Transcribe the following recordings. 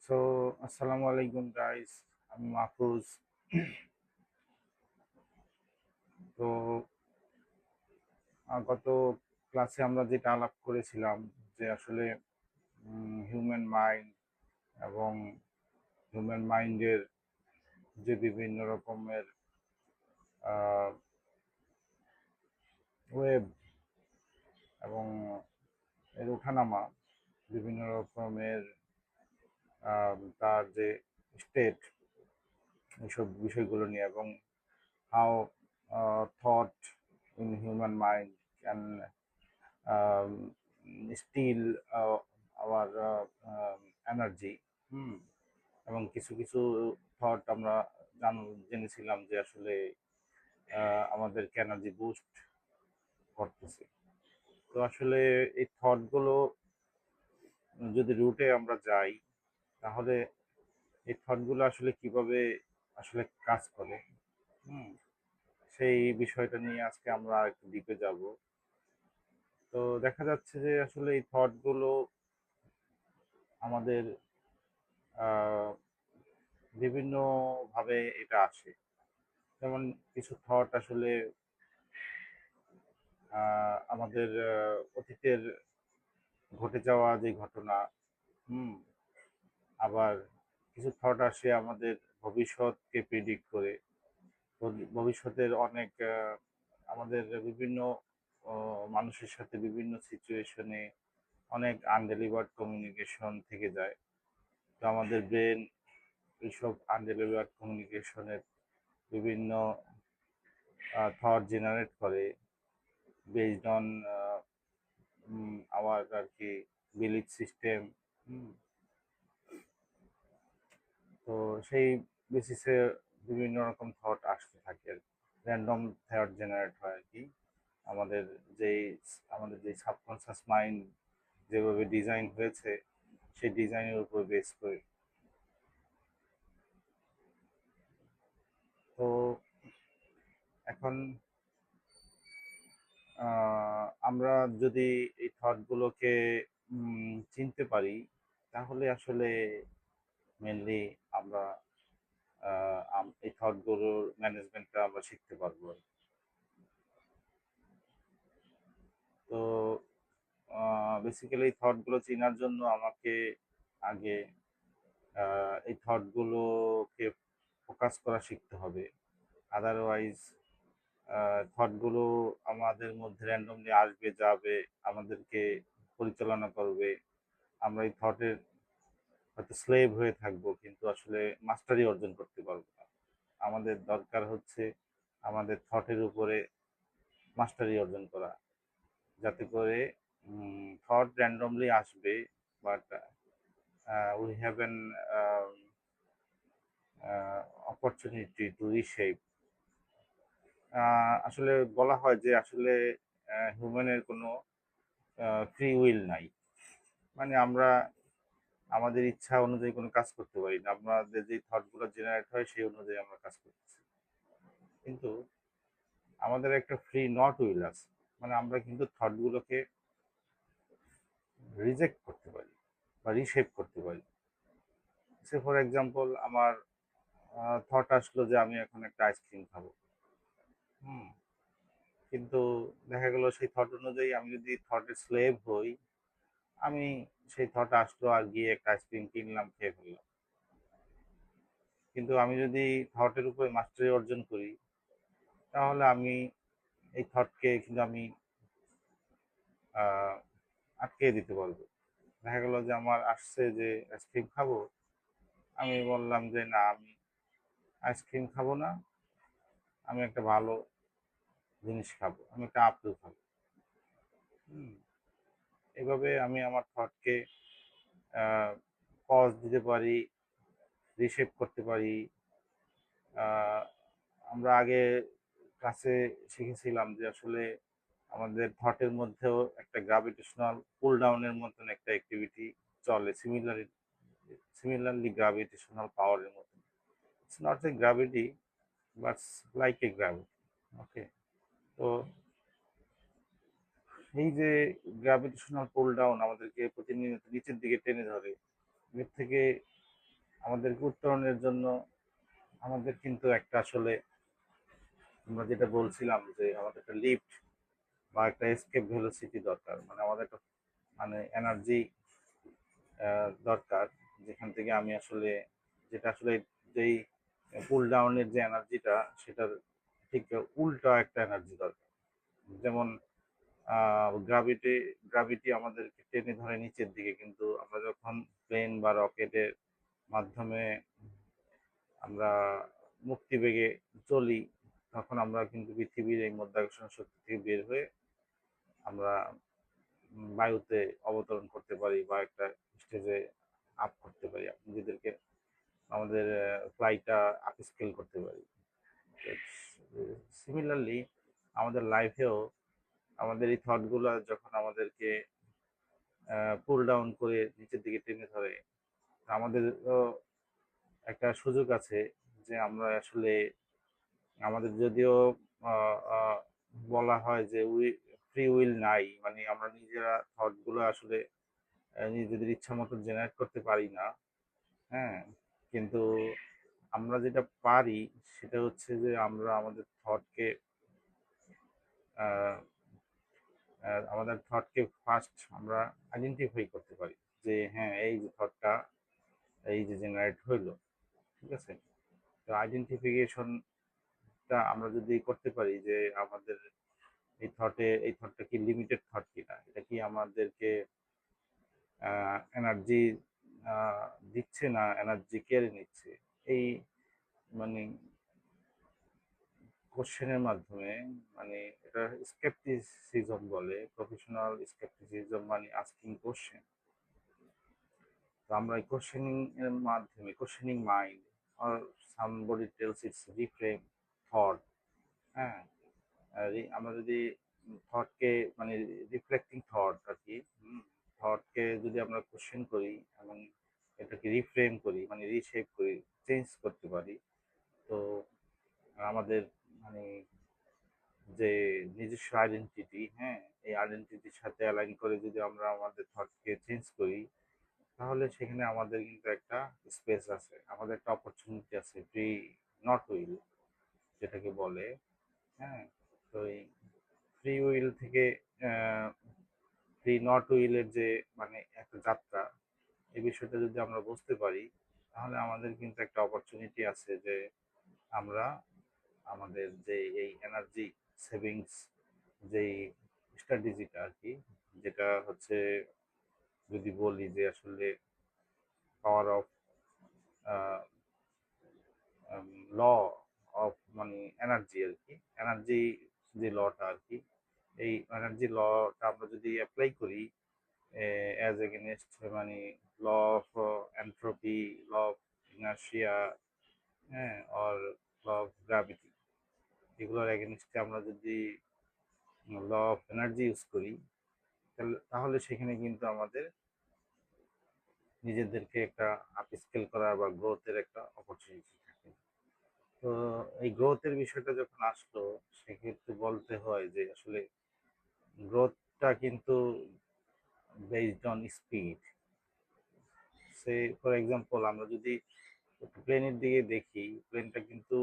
So আসসালামু আলাইকুম guys, আমি মাহফুজ। তো গত ক্লাসে আমরা যেটা আলাপ করেছিলাম যে আসলে হিউম্যান মাইন্ড এবং হিউম্যান মাইন্ডের যে বিভিন্ন রকমের ওয়েব এবং এর ওঠানামা, বিভিন্ন রকমের তার যে স্টেট, এইসব বিষয়গুলো নিয়ে, এবং how thought in human mind can um, steal our energy. এবং কিছু কিছু থট আমরা জেনেছিলাম যে আসলে আমাদেরকে এনার্জি বুস্ট করতেছে। তো আসলে এই থটগুলো যদি রুটে আমরা যাই, তাহলে এই থটগুলো আসলে কিভাবে আসলে কাজ করে, হুম সেই বিষয়টা নিয়ে আজকে আমরা একটু ডিপে যাব। তো দেখা যাচ্ছে যে আসলে এই থটগুলো আমাদের বিভিন্নভাবে এটা আসে। যেমন কিছু থট আসলে আমাদের অতীতের ঘটে যাওয়া যে ঘটনা, হুম আবার কিছু থট আসে আমাদের ভবিষ্যৎকে প্রেডিক্ট করে। ভবিষ্যতের অনেক আমাদের বিভিন্ন মানুষের সাথে বিভিন্ন সিচুয়েশনে অনেক আনডেলিভার্ড কমিউনিকেশন থেকে যায়। তো আমাদের ব্রেন এইসব আনডেলিভার্ড কমিউনিকেশনের বিভিন্ন থট জেনারেট করে বেসড অন আমার আর কি বিলিফ সিস্টেম। তো সেই বেসিসে বিভিন্ন রকম থট আসতে থাকে আর র্যান্ডম থট জেনারেট হয় আর কি। আমাদের যেই আমাদের যে সাবকনসিয়াস মাইন্ড যেভাবে ডিজাইন হয়েছে, সেই ডিজাইনের উপর বেস করে। তো এখন আমরা যদি এই থটগুলোকে চিনতে পারি, তাহলে আসলে মেনলি আমরা এই থটগুলোর ম্যানেজমেন্টটা আমরা শিখতে পারবো। তো বেসিক্যালি এই থটগুলো চেনার জন্য আমাকে আগে এই থটগুলোকে ফোকাস করা শিখতে হবে। আদারওয়াইজ থটগুলো আমাদের মধ্যে র্যান্ডমলি আসবে যাবে, আমাদেরকে পরিচালনা করবে। আমরা এই থটের হয়তো স্লেভ হয়ে থাকবো, কিন্তু আসলে মাস্টারি অর্জন করতে পারবো না। আমাদের দরকার হচ্ছে আমাদের থটের উপরে মাস্টারি অর্জন করা, যাতে করে থট র্যান্ডমলি আসবে, but we have an opportunity to reshape. আসলে বলা হয় যে আসলে হিউম্যানের কোনো ফ্রি উইল নাই। মানে আমরা আমাদের ইচ্ছা অনুযায়ী কোনো কাজ করতে পারি না। আমাদের যে থটগুলো জেনারেট হয় সেই অনুযায়ী আমরা কাজ করতেছি। কিন্তু আমাদের একটা ফ্রি নট উইল আছে। মানে আমরা কিন্তু থটগুলোকে রিজেক্ট করতে পারি বা রিশেপ করতে পারি। সে ফর এক্সাম্পল, আমার থট আসলো যে আমি এখন একটা আইসক্রিম খাবো। হুম কিন্তু দেখা গেল সেই থট অনুযায়ী আমি যদি থটের স্লেভ হই, আমি সেই থট আসলো আর গিয়ে একটা আইসক্রিম কিনলাম, খেয়ে ফেললাম। কিন্তু আমি যদি থটের উপরে মাস্টারি অর্জন করি, তাহলে আমি এই থটকে কিন্তু আমি আহ, আটকে দিতে পারবো। দেখা গেল যে আমার আসছে যে আইসক্রিম খাবো, আমি বললাম যে না, আমি আইসক্রিম খাবো না, আমি একটা ভালো জিনিস খাবো, আমি একটা আপেল খাবো। হুম এভাবে আমি আমার থটকে পজ দিতে পারি, রিশেপ করতে পারি। আহ, আমরা আগে ক্লাসে শিখেছিলাম যে আসলে আমাদের থটের মধ্যেও একটা গ্রাভিটেশনাল পুল ডাউনের মতন একটা অ্যাক্টিভিটি চলে, সিমিলারলি গ্রাভিটেশনাল পাওয়ারের মতন। It's not a gravity, but like a gravity. Okay. তো এই যে গ্র্যাভিটেশনাল পুল ডাউন আমাদেরকে প্রতিনিয়ত নিচের দিকে টেনে ধরে, এর থেকে আমাদেরকে উত্তরণের জন্য আমাদের কিন্তু একটা আসলে আমরা যেটা বলছিলাম যে আমাদের একটা লিফট বা একটা এসকেপ ভেলোসিটি দরকার, মানে আমাদের একটা মানে এনার্জি দরকার, যেখান থেকে আমি আসলে যেটা আসলে যেই পুল ডাউনের যে এনার্জিটা সেটার ঠিক উল্টা একটা এনার্জি দরকার। যেমন গ্রাভিটি গ্রাভিটি আমাদেরকে টেনে ধরে নিচের দিকে, কিন্তু আমরা যখন প্লেন বা রকেটের মাধ্যমে আমরা মুক্তি বেগে চলি, তখন আমরা কিন্তু পৃথিবীর এই মাধ্যাকর্ষণ শক্তি থেকে বের হয়ে আমরা বায়ুতে অবতরণ করতে পারি বা একটা স্টেজে আপ করতে পারি, নিজেদেরকে আমাদের ফ্লাইটটা আপ স্কেল করতে পারি। সিমিলারলি আমাদের লাইফেও আমাদের এই থটগুলো যখন আমাদেরকে পুল ডাউন করে নিচের দিকে টেনে ধরে, আমাদের একটা সুযোগ আছে যে আমরা আসলে আমাদের যদিও আহ, আহ, বলা হয় যে ফ্রি উইল নাই, মানে আমরা নিজেরা থটগুলো আসলে নিজেদের ইচ্ছা মতো জেনারেট করতে পারি না। হ্যাঁ, কিন্তু আমরা যেটা পারি সেটা হচ্ছে যে আমরা আমাদের থটকে আমাদের থটকে ফার্স্ট আমরা আইডেন্টিফাই করতে পারি যে হ্যাঁ এই যে থটটা এই যে জেনারেট হইলো, ঠিক আছে। তো আইডেন্টিফিকেশনটা আমরা যদি করতে পারি যে আমাদের এই থটটা কি লিমিটেড থট কিনা, এটা কি আমাদেরকে এনার্জি দিচ্ছে না এনার্জি কেড়ে নিচ্ছে, এই মানে কোশ্চেনের মাধ্যমে, মানে এটা স্কেপটিসিজম বলে, প্রফেশনাল স্কেপটিসিজম মানে আস্কিং কোশ্চেন। তো আমরা এই কোশ্চেনিং এর মাধ্যমে questioning mind or somebody tells its reframe thought, হ্যাঁ, আমরা যদি থটকে মানে রিফ্লেক্টিং থট আর কি, থটকে যদি আমরা কোশ্চেন করি এবং এটাকে রিফ্রেম করি মানে রিশেপ করি, চেঞ্জ করতে পারি, তো আমাদের মানে যে নিজস্ব আইডেন্টিটি, হ্যাঁ, এই আইডেন্টিটির সাথে অ্যালাইন করে যদি আমরা আমাদের থটকে চেঞ্জ করি, তাহলে সেখানে আমাদের কিন্তু একটা স্পেস আছে, আমাদের একটা অপরচুনিটি আছে, ফ্রি নট উইল যেটাকে বলে। হ্যাঁ, তো এই ফ্রি উইল থেকে ফ্রি নট উইলের যে মানে একটা যাত্রা, এই বিষয়টা যদি আমরা বুঝতে পারি, তাহলে আমাদের কিন্তু একটা অপরচুনিটি আছে যে আমরা আমাদের যে এই এনার্জি সেভিংস যেই স্ট্র্যাটেজিটা আর কি, যেটা হচ্ছে যদি বলি যে আসলে পাওয়ার অফ ল অফ মানে এনার্জি আর কি, এনার্জি যে লটা আর কি, এই এনার্জি লটা আমরা যদি অ্যাপ্লাই করি অ্যাজ এগেনস্ট মানে law of entropy, law of inertia, হ্যাঁ, অর ল অফ গ্র্যাভিটি, এগুলোর এগেনস্টে আমরা যদি ল অফ এনার্জি ইউজ করি, তাহলে সেখানে কিন্তু আমাদের নিজেদেরকে একটা আপ স্কেল করার বা গ্রোথের একটা অপরচুনিটি থাকে। তো এই গ্রোথের বিষয়টা যখন আসলো, সেক্ষেত্রে বলতে হয় যে আসলে গ্রোথটা কিন্তু based on speed. Say for example আমরা যদি প্লেনের দিকে দেখি, প্লেনটা কিন্তু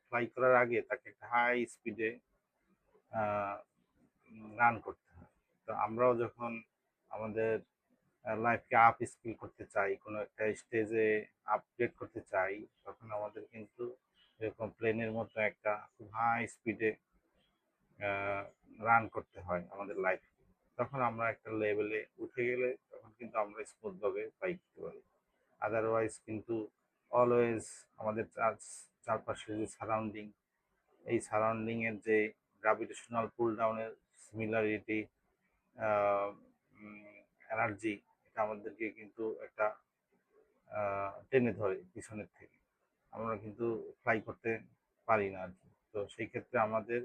ফ্লাই করার আগে তাকে একটা হাই স্পিডে রান করতে হয়। তো আমরাও যখন আমাদের লাইফকে আপ স্কিল করতে চাই, কোনো একটা স্টেজে আপগ্রেড করতে চাই, তখন আমাদের কিন্তু এরকম প্লেনের মতো একটা খুব হাই স্পিডে রান করতে হয় আমাদের লাইফ। তখন আমরা একটা লেভেলে উঠে গেলে তখন কিন্তু আমরা স্মুথভাবে ফ্লাই করতে পারি। আদারওয়াইজ কিন্তু অলওয়েজ আমাদের চারপাশের যে সারাউন্ডিং, এই সারাউন্ডিং এর যে গ্রাভিটেশনাল পুল ডাউনের সিমিলারিটি এনার্জি, এটা আমাদেরকে কিন্তু একটা টেনে ধরে পিছনের থেকে, আমরা কিন্তু ফ্লাই করতে পারি না আর কি। তো সেই ক্ষেত্রে আমাদের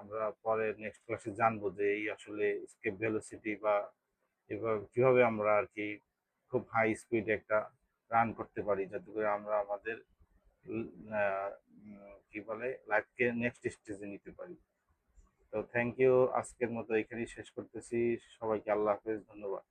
আমরা পরে নেক্সট ক্লাসে জানবো যে এই আসলে স্কেপ ভেলোসিটি বা এভাবে কিভাবে আমরা আর কি খুব হাই স্পিড একটা রান করতে পারি, যাতে করে আমরা আমাদের কি বলে লাইফকে নেক্সট স্টেজে নিতে পারি। তো থ্যাংক ইউ, আজকের মতো এখানেই শেষ করতেছি। সবাইকে আল্লাহ হাফেজ, ধন্যবাদ।